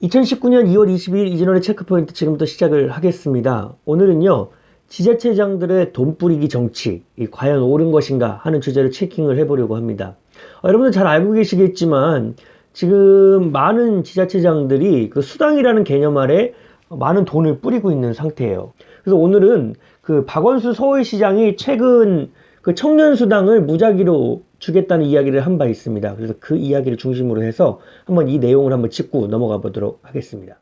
2019년 2월 22일 이진원의 체크포인트 지금부터 시작을 하겠습니다. 오늘은요, 지자체장들의 돈 뿌리기 정치, 과연 옳은 것인가 하는 주제로 체킹을 해보려고 합니다. 여러분들 잘 알고 계시겠지만 지금 많은 지자체장들이 그 수당이라는 개념 아래 많은 돈을 뿌리고 있는 상태예요. 그래서 오늘은 그 박원순 서울시장이 최근 그 청년수당을 무작위로 주겠다는 이야기를 한 바 있습니다. 그래서 그 이야기를 중심으로 해서 한번 이 내용을 한번 짚고 넘어가 보도록 하겠습니다.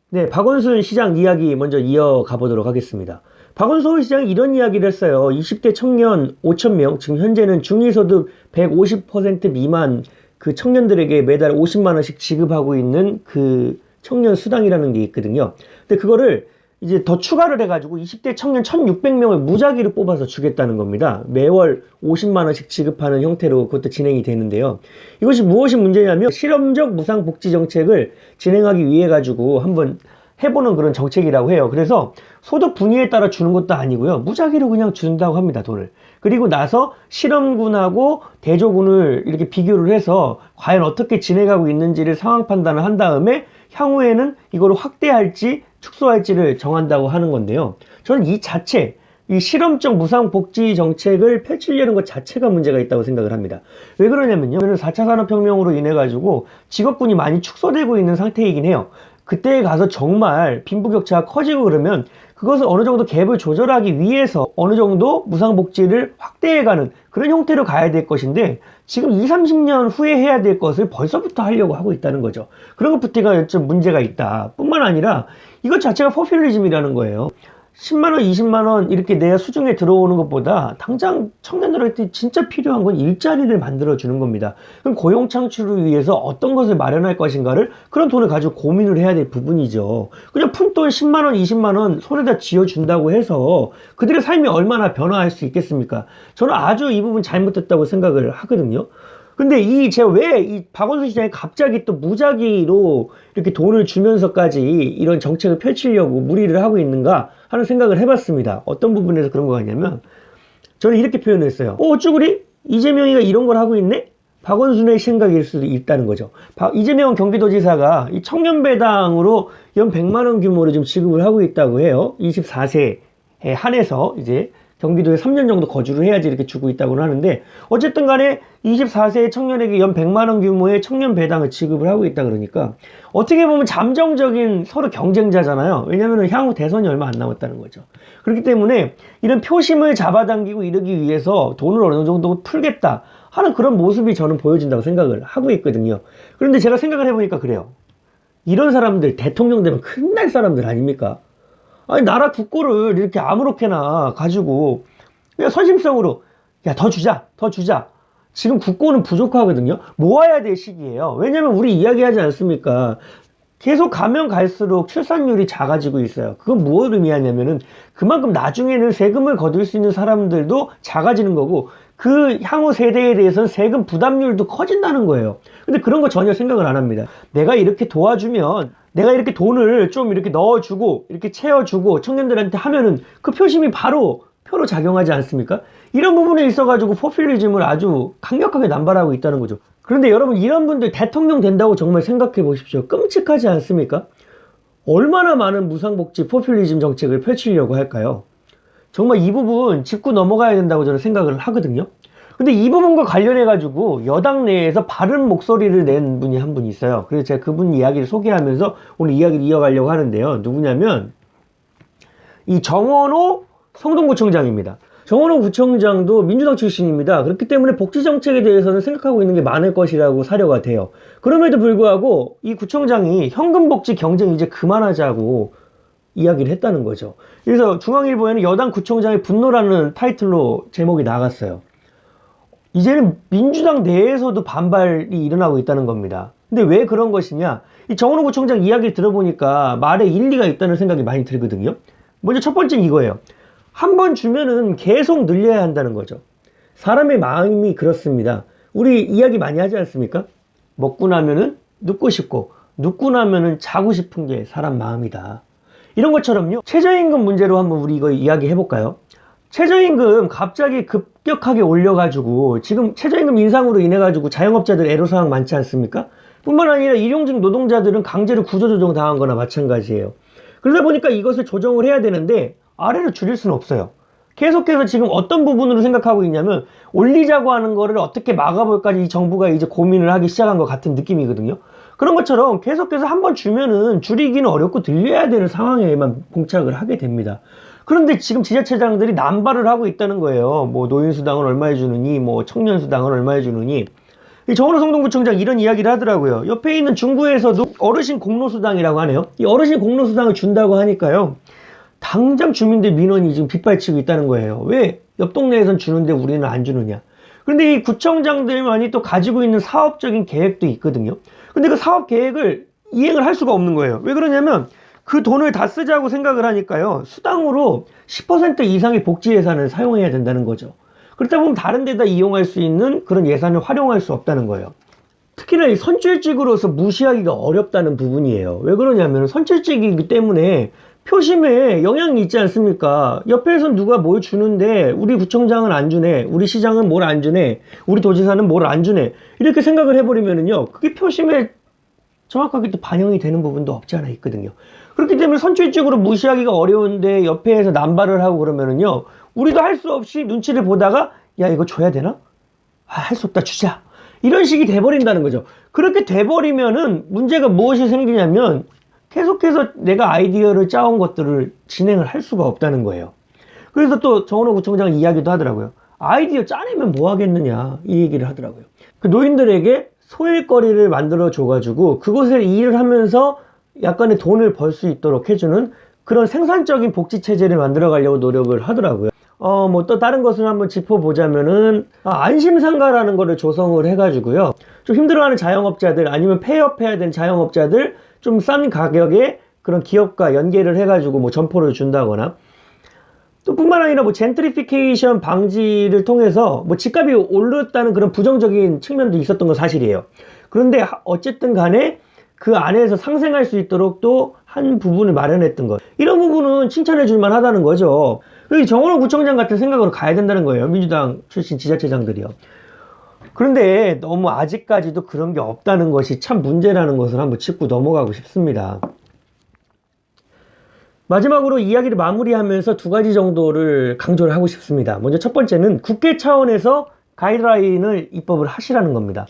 네, 박원순 시장 이야기 먼저 이어가 보도록 하겠습니다. 박원순 서울시장이 이런 이야기를 했어요. 20대 청년 5,000명, 지금 현재는 중위소득 150% 미만 그 청년들에게 매달 50만 원씩 지급하고 있는 그 청년 수당이라는 게 있거든요. 근데 그거를 이제 더 추가를 해가지고 20대 청년 1,600명을 무작위로 뽑아서 주겠다는 겁니다. 매월 50만 원씩 지급하는 형태로 그것도 진행이 되는데요. 이것이 무엇이 문제냐면 실험적 무상복지 정책을 진행하기 위해 가지고 한번 해보는 그런 정책이라고 해요. 그래서 소득 분위에 따라 주는 것도 아니고요. 무작위로 그냥 준다고 합니다, 돈을. 그리고 나서 실험군하고 대조군을 이렇게 비교를 해서 과연 어떻게 진행하고 있는지를 상황 판단을 한 다음에 향후에는 이걸 확대할지 축소할지를 정한다고 하는 건데요. 저는 이 실험적 무상복지 정책을 펼치려는 것 자체가 문제가 있다고 생각을 합니다. 왜 그러냐면요. 4차 산업혁명으로 인해 가지고 직업군이 많이 축소되고 있는 상태이긴 해요. 그때에 가서 정말 빈부격차가 커지고 그러면 그것을 어느 정도 갭을 조절하기 위해서 어느 정도 무상복지를 확대해가는 그런 형태로 가야 될 것인데 지금 20, 30년 후에 해야 될 것을 벌써부터 하려고 하고 있다는 거죠. 그런 것부터가 좀 문제가 있다. 뿐만 아니라 이것 자체가 포퓰리즘이라는 거예요. 10만원, 20만원 이렇게 내 수중에 들어오는 것보다 당장 청년들한테 진짜 필요한 건 일자리를 만들어주는 겁니다. 그럼 고용 창출을 위해서 어떤 것을 마련할 것인가를 그런 돈을 가지고 고민을 해야 될 부분이죠. 그냥 푼돈 10만원, 20만원 손에다 쥐어준다고 해서 그들의 삶이 얼마나 변화할 수 있겠습니까? 저는 아주 이 부분 잘못됐다고 생각을 하거든요. 근데 제가 왜 이 박원순 시장이 갑자기 또 무작위로 이렇게 돈을 주면서까지 이런 정책을 펼치려고 무리를 하고 있는가 하는 생각을 해봤습니다. 어떤 부분에서 그런 거 같냐면 저는 이렇게 표현을 했어요. 어쭈구리? 이재명이가 이런 걸 하고 있네? 박원순의 생각일 수도 있다는 거죠. 이재명 경기도지사가 이 청년배당으로 연 100만 원 규모로 지금 지급을 하고 있다고 해요. 24세에 한해서 이제 경기도에 3년 정도 거주를 해야지 이렇게 주고 있다고 하는데 어쨌든 간에 24세의 청년에게 연 100만 원 규모의 청년 배당을 지급을 하고 있다 그러니까 어떻게 보면 잠정적인 서로 경쟁자잖아요. 왜냐하면 향후 대선이 얼마 안 남았다는 거죠. 그렇기 때문에 이런 표심을 잡아당기고 이러기 위해서 돈을 어느 정도 풀겠다 하는 그런 모습이 저는 보여진다고 생각을 하고 있거든요. 그런데 제가 생각을 해보니까 그래요. 이런 사람들 대통령 되면 큰일 날 사람들 아닙니까? 아니 나라 국고를 이렇게 아무렇게나 가지고 그냥 선심성으로 야 더 주자 지금 국고는 부족하거든요. 모아야 될 시기예요. 왜냐면 우리 이야기하지 않습니까? 계속 가면 갈수록 출산율이 작아지고 있어요. 그건 무엇을 의미하냐면은 그만큼 나중에는 세금을 거둘 수 있는 사람들도 작아지는 거고 그 향후 세대에 대해서는 세금 부담률도 커진다는 거예요. 근데 그런 거 전혀 생각을 안 합니다. 내가 이렇게 도와주면 내가 이렇게 돈을 좀 이렇게 넣어주고 이렇게 채워주고 청년들한테 하면은 그 표심이 바로 표로 작용하지 않습니까? 이런 부분에 있어가지고 포퓰리즘을 아주 강력하게 남발하고 있다는 거죠. 그런데 여러분 이런 분들 대통령 된다고 정말 생각해 보십시오. 끔찍하지 않습니까? 얼마나 많은 무상복지 포퓰리즘 정책을 펼치려고 할까요? 정말 이 부분 짚고 넘어가야 된다고 저는 생각을 하거든요. 근데 이 부분과 관련해 가지고 여당 내에서 바른 목소리를 낸 분이 한 분 있어요. 그래서 제가 그분 이야기를 소개하면서 오늘 이야기를 이어가려고 하는데요. 누구냐면 이 정원호 성동구청장입니다. 정원호 구청장도 민주당 출신입니다. 그렇기 때문에 복지정책에 대해서는 생각하고 있는 게 많을 것이라고 사료가 돼요. 그럼에도 불구하고 이 구청장이 현금복지 경쟁 이제 그만하자고 이야기를 했다는 거죠. 그래서 중앙일보에는 여당 구청장의 분노라는 타이틀로 제목이 나갔어요. 이제는 민주당 내에서도 반발이 일어나고 있다는 겁니다. 근데 왜 그런 것이냐? 이 정원호 구청장 이야기를 들어보니까 말에 일리가 있다는 생각이 많이 들거든요. 먼저 첫 번째는 이거예요. 한 번 주면은 계속 늘려야 한다는 거죠. 사람의 마음이 그렇습니다. 우리 이야기 많이 하지 않습니까? 먹고 나면은 눕고 싶고 눕고 나면은 자고 싶은 게 사람 마음이다. 이런 것처럼요. 최저임금 문제로 한번 우리 이거 이야기해 볼까요? 최저임금 갑자기 급격하게 올려가지고 지금 최저임금 인상으로 인해 가지고 자영업자들 애로사항 많지 않습니까? 뿐만 아니라 일용직 노동자들은 강제로 구조조정 당한 거나 마찬가지예요. 그러다 보니까 이것을 조정을 해야 되는데 아래로 줄일 수는 없어요. 계속해서 지금 어떤 부분으로 생각하고 있냐면 올리자고 하는 거를 어떻게 막아볼까 이 정부가 이제 고민을 하기 시작한 것 같은 느낌이거든요. 그런 것처럼 계속해서 한번 주면은 줄이기는 어렵고 늘려야 되는 상황에만 봉착을 하게 됩니다. 그런데 지금 지자체장들이 남발을 하고 있다는 거예요. 뭐 노인수당은 얼마에 주느니, 뭐 청년수당은 얼마에 주느니. 정원호 성동구청장 이런 이야기를 하더라고요. 옆에 있는 중구에서도 어르신 공로수당이라고 하네요. 이 어르신 공로수당을 준다고 하니까요. 당장 주민들 민원이 지금 빗발치고 있다는 거예요. 왜 옆 동네에선 주는데 우리는 안 주느냐. 그런데 이 구청장들만이 또 가지고 있는 사업적인 계획도 있거든요. 근데 그 사업 계획을 이행을 할 수가 없는 거예요. 왜 그러냐면 그 돈을 다 쓰자고 생각을 하니까요. 수당으로 10% 이상의 복지 예산을 사용해야 된다는 거죠. 그렇다 보면 다른 데다 이용할 수 있는 그런 예산을 활용할 수 없다는 거예요. 특히나 이 선출직으로서 무시하기가 어렵다는 부분이에요. 왜 그러냐면 선출직이기 때문에 표심에 영향이 있지 않습니까? 옆에서 누가 뭘 주는데 우리 구청장은 안 주네, 우리 시장은 뭘 안 주네, 우리 도지사는 뭘 안 주네, 이렇게 생각을 해버리면은요 그게 표심에 정확하게 또 반영이 되는 부분도 없지 않아 있거든요. 그렇기 때문에 선출직으로 무시하기가 어려운데 옆에서 남발을 하고 그러면은요 우리도 할 수 없이 눈치를 보다가 야 이거 줘야 되나? 아, 할 수 없다 주자, 이런 식이 돼버린다는 거죠. 그렇게 돼버리면은 문제가 무엇이 생기냐면 계속해서 내가 아이디어를 짜온 것들을 진행을 할 수가 없다는 거예요. 그래서 또 정원호 구청장 이야기도 하더라고요. 아이디어 짜내면 뭐 하겠느냐 이 얘기를 하더라고요. 그 노인들에게 소일거리를 만들어 줘가지고 그곳에 일을 하면서 약간의 돈을 벌 수 있도록 해주는 그런 생산적인 복지 체제를 만들어 가려고 노력을 하더라고요. 뭐 또 다른 것을 한번 짚어보자면은 안심상가라는 거를 조성을 해가지고요. 좀 힘들어하는 자영업자들 아니면 폐업해야 되는 자영업자들 좀 싼 가격에 그런 기업과 연계를 해가지고 뭐 점포를 준다거나, 또 뿐만 아니라 뭐 젠트리피케이션 방지를 통해서 뭐 집값이 오르다는 그런 부정적인 측면도 있었던 건 사실이에요. 그런데 어쨌든 간에 그 안에서 상생할 수 있도록 또 한 부분을 마련했던 것, 이런 부분은 칭찬해 줄 만하다는 거죠. 정원호 구청장 같은 생각으로 가야 된다는 거예요. 민주당 출신 지자체장들이요. 그런데 너무 아직까지도 그런 게 없다는 것이 참 문제라는 것을 한번 짚고 넘어가고 싶습니다. 마지막으로 이야기를 마무리하면서 두 가지 정도를 강조를 하고 싶습니다. 먼저 첫 번째는 국회 차원에서 가이드라인을 입법을 하시라는 겁니다.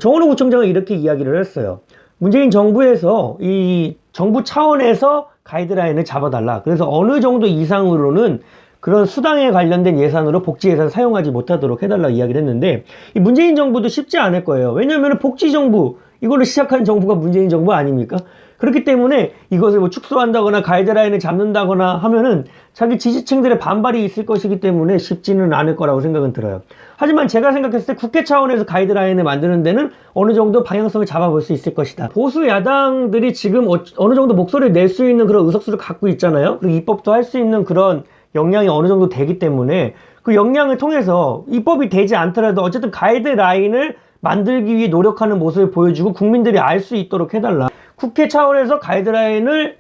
정원호 구청장은 이렇게 이야기를 했어요. 문재인 정부에서 이 정부 차원에서 가이드라인을 잡아달라. 그래서 어느 정도 이상으로는 그런 수당에 관련된 예산으로 복지 예산 사용하지 못하도록 해달라고 이야기를 했는데, 이 문재인 정부도 쉽지 않을 거예요. 왜냐하면 복지 정부, 이걸로 시작한 정부가 문재인 정부 아닙니까? 그렇기 때문에 이것을 뭐 축소한다거나 가이드라인을 잡는다거나 하면은 자기 지지층들의 반발이 있을 것이기 때문에 쉽지는 않을 거라고 생각은 들어요. 하지만 제가 생각했을 때 국회 차원에서 가이드라인을 만드는 데는 어느 정도 방향성을 잡아볼 수 있을 것이다. 보수 야당들이 지금 어느 정도 목소리를 낼 수 있는 그런 의석수를 갖고 있잖아요. 그리고 입법도 할 수 있는 그런 역량이 어느 정도 되기 때문에 그 역량을 통해서 입법이 되지 않더라도 어쨌든 가이드라인을 만들기 위해 노력하는 모습을 보여주고 국민들이 알 수 있도록 해달라. 국회 차원에서 가이드라인을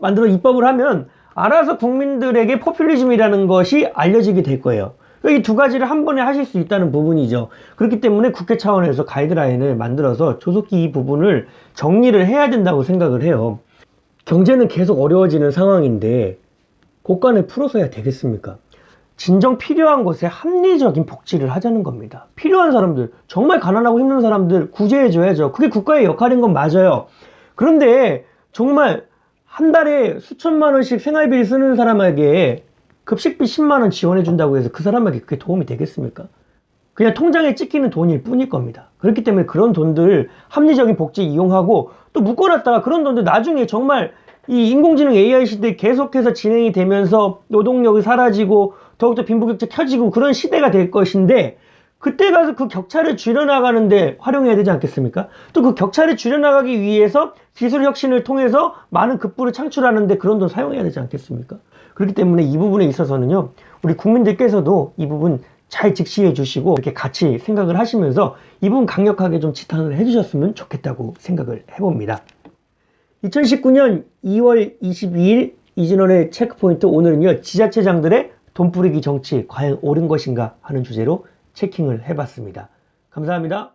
만들어 입법을 하면 알아서 국민들에게 포퓰리즘이라는 것이 알려지게 될 거예요. 이 두 가지를 한 번에 하실 수 있다는 부분이죠. 그렇기 때문에 국회 차원에서 가이드라인을 만들어서 조속히 이 부분을 정리를 해야 된다고 생각을 해요. 경제는 계속 어려워지는 상황인데 고간을 풀어서야 되겠습니까? 진정 필요한 곳에 합리적인 복지를 하자는 겁니다. 필요한 사람들, 정말 가난하고 힘든 사람들 구제해줘야죠. 그게 국가의 역할인 건 맞아요. 그런데 정말 한 달에 수천만 원씩 생활비 쓰는 사람에게 급식비 10만 원 지원해준다고 해서 그 사람에게 그게 도움이 되겠습니까? 그냥 통장에 찍히는 돈일 뿐일 겁니다. 그렇기 때문에 그런 돈들 합리적인 복지 이용하고 또 묶어놨다가 그런 돈들 나중에 정말 이 인공지능 AI 시대에 계속해서 진행이 되면서 노동력이 사라지고 더욱더 빈부격차 켜지고 그런 시대가 될 것인데, 그때 가서 그 격차를 줄여나가는데 활용해야 되지 않겠습니까? 또 그 격차를 줄여나가기 위해서 기술 혁신을 통해서 많은 급부를 창출하는데 그런 돈 사용해야 되지 않겠습니까? 그렇기 때문에 이 부분에 있어서는요, 우리 국민들께서도 이 부분 잘 직시해 주시고 이렇게 같이 생각을 하시면서 이 부분 강력하게 좀 지탄을 해 주셨으면 좋겠다고 생각을 해봅니다. 2019년 2월 22일 이진원의 체크포인트, 오늘은요 지자체장들의 돈 뿌리기 정치 과연 옳은 것인가 하는 주제로 체킹을 해봤습니다. 감사합니다.